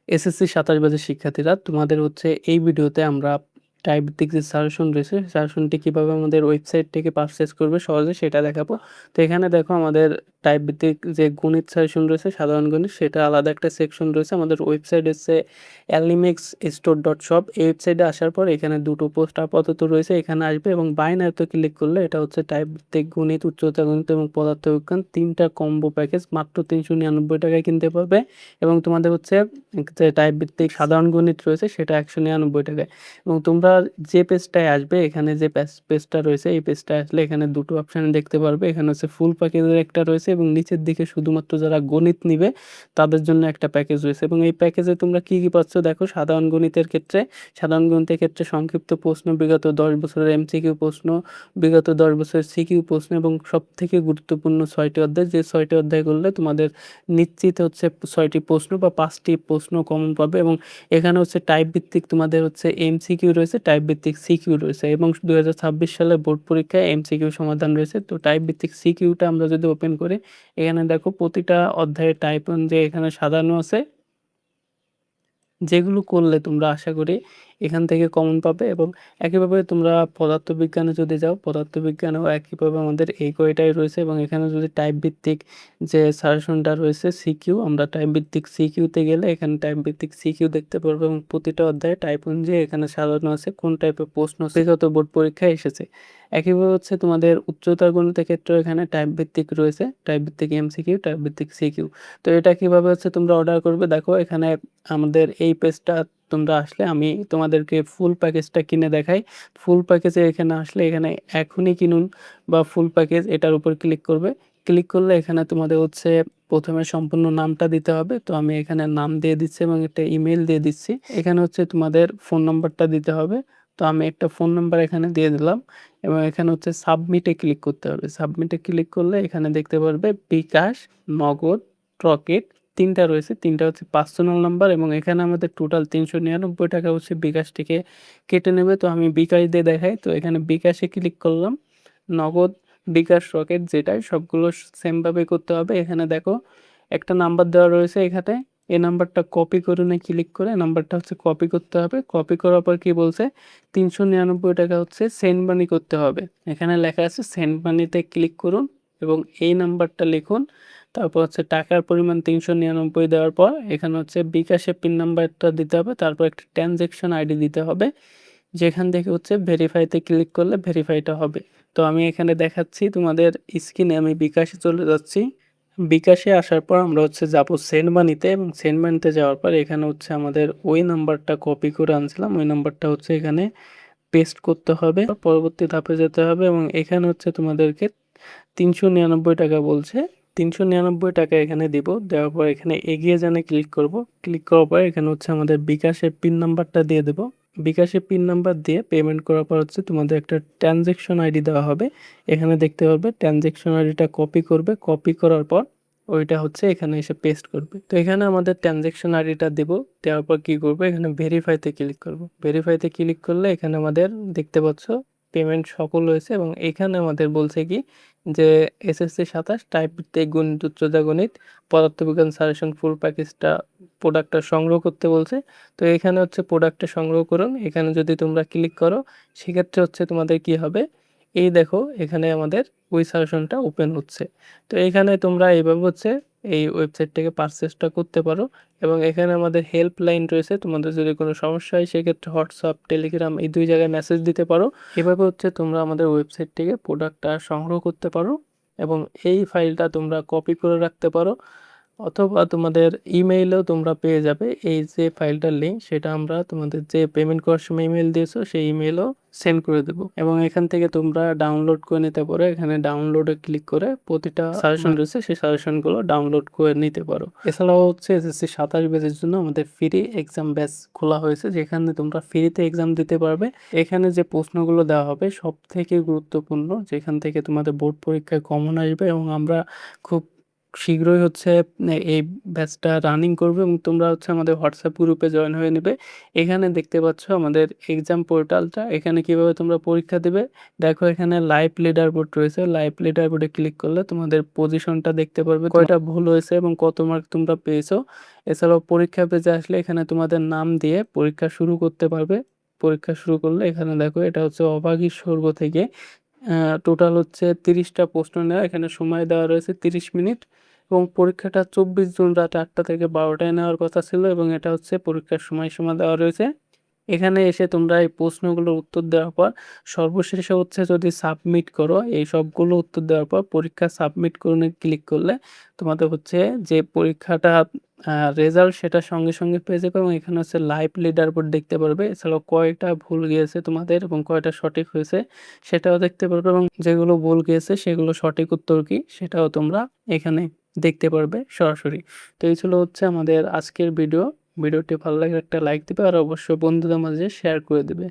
SSC ২৭ ব্যাচের শিক্ষার্থীরা, তোমাদের হচ্ছে এই ভিডিওতে আমরা টাইপ ভিত্তিক যে সাজেশন রয়েছে, সাজেশনটি কিভাবে আমাদের ওয়েবসাইট থেকে পারচেজ করবে সহজে সেটা দেখাবো। তো এখানে দেখো আমাদের টাইপ ভিত্তিক যে গণিত সাজেশন রয়েছে, সাধারণ গণিত, সেটা আলাদা একটা সেকশন রয়েছে। আমাদের ওয়েবসাইট হচ্ছে alnyxstore.shop। এই ওয়েবসাইটে আসার পর এখানে দুটো পোস্ট আপাতত রয়েছে, এখানে আসবে এবং বাই নাওতে ক্লিক করলে এটা হচ্ছে টাইপ ভিত্তিক গণিত, উচ্চতা গণিত এবং পদার্থবিজ্ঞান ৩টা কম্বো প্যাকেজ মাত্র ৳৩৯৯ টাকায় কিনতে পারবে। এবং তোমাদের হচ্ছে যে টাইপ ভিত্তিক সাধারণ গণিত রয়েছে সেটা ৳১৯৯ এবং তোমরা যে পেজটায় আসবে, এখানে যে পেজটা রয়েছে, এই পেজটায় আসলে এখানে দুটো অপশন দেখতে পারবে। এখানে হচ্ছে ফুল প্যাকেজের একটা রয়েছে এবং নিচের দিকে শুধুমাত্র যারা গণিত নিবে তাদের জন্য একটা প্যাকেজ রয়েছে। এবং এই প্যাকেজে তোমরা কি পাচ্ছ দেখো, সাধারণ গণিতের ক্ষেত্রে, সাধারণ গণিতের ক্ষেত্রে সংক্ষিপ্ত প্রশ্ন, বিগত ১০ বছরের এমসিকিউ প্রশ্ন, বিগত ১০ বছরের সিকিউ প্রশ্ন এবং সবথেকে গুরুত্বপূর্ণ ৬টি অধ্যায়, যে ৬টি অধ্যায় করলে তোমাদের নিশ্চিত হচ্ছে ৬টি প্রশ্ন বা ৫টি প্রশ্ন কমন পাবে। এবং এখানে হচ্ছে টাইপ ভিত্তিক তোমাদের হচ্ছে এমসিকিউ রয়েছে, টাইপ ভিত্তিক সিকিউ রয়েছে এবং ২০২৬ সালের বোর্ড পরীক্ষায় এমসিকিউ সমাধান রয়েছে। তো টাইপ ভিত্তিক সিকিউটা আমরা যদি ওপেন করি, এখানে দেখো প্রতিটা অধ্যায়ে টাইপ অনুযায়ী এখানে সাজানো আছে, যেগুলো করলে তোমরা আশা করি এখান থেকে কমন পাবে। এবং একইভাবে তোমরা পদার্থবিজ্ঞানে যদি যাও, পদার্থবিজ্ঞানেও একইভাবে আমাদের এই কয়টাই রয়েছে। এবং এখানে যদি টাইপ ভিত্তিক যে সাজেশনটা রয়েছে সিকিউ, আমরা টাইপ ভিত্তিক সিকিউতে গেলে এখানে টাইপ ভিত্তিক সিকিউ দেখতে পারবো এবং প্রতিটা অধ্যায়ে টাইপ অনুযায়ী এখানে সাজানো আছে কোন টাইপের প্রশ্ন বিগত বোর্ড পরীক্ষায় এসেছে। একইভাবে হচ্ছে তোমাদের উচ্চতর গণিতের ক্ষেত্রেও এখানে টাইপ ভিত্তিক রয়েছে, টাইপ ভিত্তিক এমসিকিউ, টাইপ ভিত্তিক সিকিউ। তো এটা কিভাবে হচ্ছে তোমরা অর্ডার করবে দেখো, এখানে আমাদের এই পেজটা তোমরা আসলে আমি তোমাদেরকে ফুল প্যাকেজটা কিনে দেখাই। ফুল প্যাকেজে এখানে আসলে এখানে এখনই কিনুন বা ফুল প্যাকেজ এটার উপর ক্লিক করবে। ক্লিক করলে এখানে তোমাদের হচ্ছে ১ম এ সম্পূর্ণ নামটা দিতে হবে। তো আমি এখানে নাম দিয়ে দিচ্ছি এবং একটা ইমেইল দিয়ে দিচ্ছি। এখানে হচ্ছে তোমাদের ফোন নাম্বারটা দিতে হবে। তো আমি একটা ফোন নাম্বার এখানে দিয়ে দিলাম এবং এখানে হচ্ছে সাবমিটে ক্লিক করতে হবে। সাবমিটে ক্লিক করলে এখানে দেখতে পারবে বিকাশ, নগদ, রকেট ৩ টা রয়েছে। ৩ টা হচ্ছে পার্সোনাল নাম্বার এবং এখানে আমাদের টোটাল ৳৩৯৯ হচ্ছে বিকাশ থেকে কেটে নেবে। তো আমি বিকাশ দিয়ে দেখাই। তো এখানে বিকাশে ক্লিক করলাম। নগদ, বিকাশ, রকেট যেটাই সবগুলো সেম ভাবে করতে হবে। এখানে দেখো একটা নাম্বার দেওয়া রয়েছে এখানে। এই নাম্বারটা কপি করে নিয়ে ক্লিক করে নাম্বারটা হচ্ছে কপি করতে হবে। কপি করার পর কি বলছে, ৳৩৯৯ হচ্ছে সেন্ড মানি করতে হবে। এখানে লেখা আছে সেন্ড মানিতে ক্লিক করুন এবং এই নাম্বারটা লিখুন। তারপর হচ্ছে টাকার পরিমাণ ৩৯৯ দেওয়ার পর এখানে হচ্ছে বিকাশের পিন নাম্বারটা দিতে হবে। তারপর একটা ট্রান্সেকশন আইডি দিতে হবে। যেখান থেকে হচ্ছে ভেরিফাইতে ক্লিক করলে ভেরিফাইটা হবে। তো আমি এখানে দেখাচ্ছি তোমাদের স্ক্রিনে, আমি বিকাশে চলে যাচ্ছি। বিকাশে আসার পর আমরা হচ্ছে যাবো সেন্ড মানিতে এবং সেন্ড মানিতে যাওয়ার পর এখানে হচ্ছে আমাদের ওই নাম্বারটা কপি করে আনছিলাম, ওই নাম্বারটা হচ্ছে এখানে পেস্ট করতে হবে। পরবর্তী ধাপে যেতে হবে এবং এখানে হচ্ছে তোমাদেরকে ৳৩৯৯ বলছে। ৳৩৯৯ এখানে দিব। দেওয়ার পর এখানে এগিয়ে যানে ক্লিক করব। ক্লিক করার পর এখানে হচ্ছে আমাদের বিকাশের পিন নাম্বারটা দিয়ে দেব। বিকাশের পিন নাম্বার দিয়ে পেমেন্ট করার পর হচ্ছে তোমাদের একটা ট্রান্সেকশন আইডি দেওয়া হবে। এখানে দেখতে পারবে ট্রান্সেকশন আইডিটা কপি করবে। কপি করার পর ওইটা হচ্ছে এখানে এসে পেস্ট করবে। তো এখানে আমাদের ট্রান্সেকশন আইডিটা দেব। দেওয়ার পর কি করব, এখানে ভেরিফাইতে ক্লিক করব। ভেরিফাইতে ক্লিক করলে এখানে আমাদের দেখতে পাচ্ছ পেমেন্ট সফল হয়েছে এবং এখানে আমাদের বলছে কি যে এসএসসি ২৭ টাইপ ভিত্তিক গণিত, উচ্চতা গণিত, পদার্থবিজ্ঞান সাজেশন ফুল প্যাকেজটা প্রোডাক্টটা সংগ্রহ করতে বলছে। তো এখানে হচ্ছে প্রোডাক্টটা সংগ্রহ করুন। এখানে যদি তোমরা ক্লিক করো সেক্ষেত্রে হচ্ছে তোমাদের কি হবে, এই দেখো এখানে আমাদের ওই সাজেশনটা ওপেন হচ্ছে। তো এখানে তোমরা এইভাবে হচ্ছে এই ওয়েবসাইট থেকে পারচেজটা করতে পারো। এবং এখানে আমাদের হেল্পলাইন রয়েছে, তোমাদের যদি কোনো সমস্যা হয় সেক্ষেত্রে হোয়াটসঅ্যাপ, টেলিগ্রাম এই ২ জায়গায় মেসেজ দিতে পারো। এভাবে হচ্ছে তোমরা আমাদের ওয়েবসাইট থেকে প্রোডাক্টটা সংগ্রহ করতে পারো এবং এই ফাইলটা তোমরা কপি করে রাখতে পারো অথবা তোমাদের ইমেইলেও তোমরা পেয়ে যাবে। এই যে ফাইলটার লিঙ্ক সেটা আমরা তোমাদের যে পেমেন্ট করার সময় ইমেইল দিয়েছো সেই ইমেইলেও সেন্ড করে দেবো এবং এখান থেকে তোমরা ডাউনলোড করে নিতে পারো। এখানে ডাউনলোডে ক্লিক করে প্রতিটা সাজেশন রয়েছে সেই সাজেশনগুলো ডাউনলোড করে নিতে পারো। এছাড়াও হচ্ছে এসএসসি ২৭ ব্যাচের জন্য আমাদের ফ্রি এক্সাম ব্যাচ খোলা হয়েছে, যেখানে তোমরা ফ্রিতে এক্সাম দিতে পারবে। এখানে যে প্রশ্নগুলো দেওয়া হবে সব থেকে গুরুত্বপূর্ণ, যেখান থেকে তোমাদের বোর্ড পরীক্ষায় কমন আসবে এবং আমরা খুব শীঘ্রই হচ্ছে এই ব্যাচটা রানিং করবে এবং তোমরা হচ্ছে আমাদের হোয়াটসঅ্যাপ গ্রুপে জয়েন হয়ে নিবে। এখানে দেখতে পাচ্ছ আমাদের এক্সাম পোর্টালটা। এখানে কিভাবে তোমরা পরীক্ষা দিবে। দেখো এখানে লাইভ লিডার বোর্ড রয়েছে। লাইভ লিডার বোর্ডে ক্লিক করলে তোমাদের পজিশনটা দেখতে পারবে। কয়টা ভুল হয়েছে এবং কত মার্ক তোমরা পেয়েছো। এছাড়াও পরীক্ষা পেজে আসলে এখানে তোমাদের নাম দিয়ে পরীক্ষা শুরু করতে পারবে। পরীক্ষা শুরু করলে এখানে দেখো এটা হচ্ছে অবাগী স্বর্গ থেকে টোটাল হচ্ছে 30টা প্রশ্ন নেওয়া। এখানে সময় দেওয়া রয়েছে 30 মিনিট এবং পরীক্ষাটা 24 জুন রাত 8টা থেকে 12টায় নেওয়ার কথা ছিল এবং এটা হচ্ছে পরীক্ষার সময়সীমা দেওয়া রয়েছে। এখানে এসে তোমরা এই প্রশ্নগুলোর উত্তর দেওয়ার পর সর্বশেষে হচ্ছে যদি সাবমিট করো, এই সবগুলো উত্তর দেওয়ার পর পরীক্ষা সাবমিট করে ক্লিক করলে তোমাদের হচ্ছে যে পরীক্ষাটা রেজাল্ট সেটা সঙ্গে সঙ্গে পেয়ে যাবে এবং এখানে হচ্ছে লাইভ লিডার বোর্ড দেখতে পারবে। এছাড়াও কয়টা ভুল গিয়েছে তোমাদের এবং কয়টা সঠিক হয়েছে সেটাও দেখতে পারবে এবং যেগুলো ভুল গিয়েছে সেগুলো সঠিক উত্তর কি সেটাও তোমরা এখানে দেখতে পারবে সরাসরি। তো এই ছিল হচ্ছে আমাদের আজকের ভিডিও। ভিডিওটি ভালো লাগলে একটা লাইক দিবে আর অবশ্যই বন্ধুদের মাঝে শেয়ার করে দিবে।